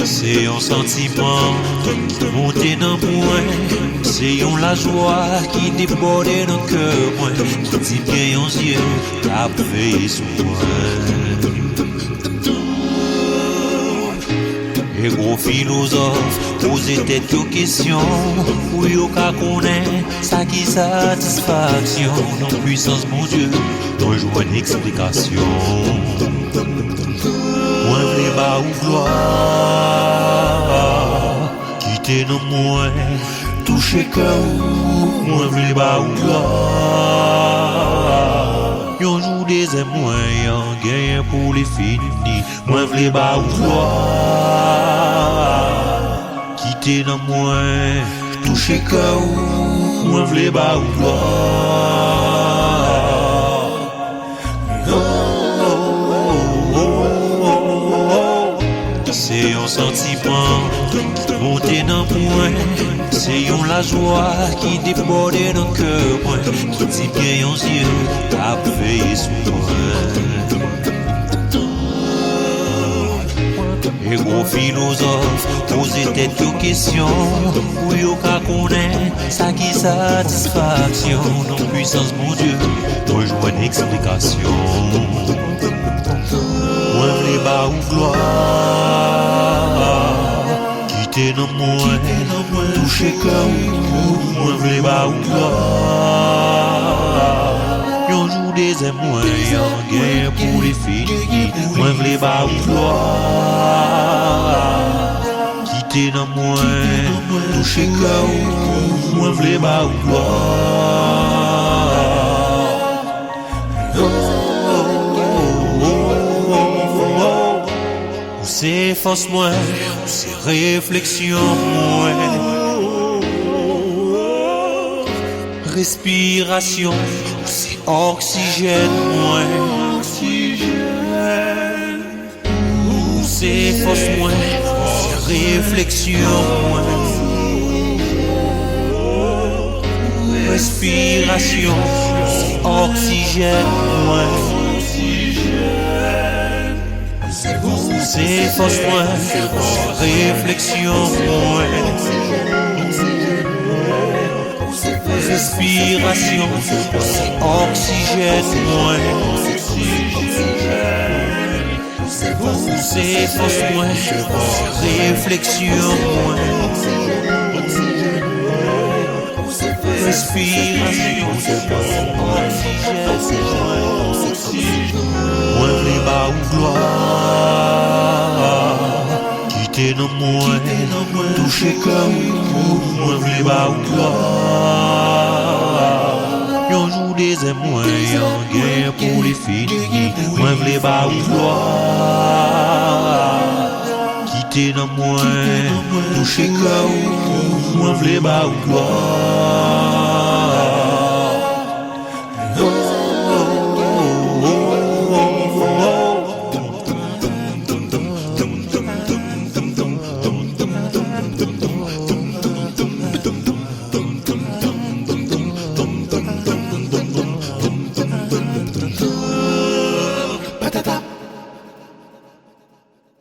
C'est un sentiment qui monte dans moi. C'est la joie qui déborde dans le cœur, moi. Qui dit bien aux yeux, t'as veillé sur moi. Et gros philosophe, poser tête aux questions, pour yo ka connaître, ça qui satisfaction. Non puissance, mon Dieu, non joue une explication. Moi, v'lé ba ou gloire, quitter dans moi, toucher cœur. Moi, v'lé ba ou gloire, yon joue des émois, yon gagne pour les finis. Moi, v'lé ba ou gloire, quitter dans moi, toucher cœur. Moi, v'lé ba ou gloire. C'est un sentiment qui monte dans moi. C'est la joie qui déborde dans le cœur, moi. Qui dit bien aux yeux, t'as veillé sur moi. Et gros philosophe, poser tête aux questions, pour yo ka connaître, ça qui satisfaction. Non puissance, mon Dieu, moi joue une explication. Moi v'lé ba ou gloire, quitter dans moi, toucher cœur. Moi v'lé ba ou gloire, yon joue des émois, yon gagne pour les filles. Moi v'lé ba ou gloire, quitter dans moi, toucher cœur. Moi v'lé ba ou gloire. C'est force moi, c'est réflexion moi, respiration, c'est oxygène moi, c'est force moi, c'est réflexion moi, respiration, c'est oxygène moi. C'est force moi, réflexion moi, respiration, c'est oxygène moi. C'est force moi, réflexion moi, respiration, oxygène. Moi v'lé ba ou gloire, quitter dans moi, toucher cœur. Moi v'lé ba ou gloire, yon joue des émois, yon gagne pour les filles. Moi v'lé ba ou gloire, quitter dans moi, toucher cœur. Moi v'lé ba ou gloire.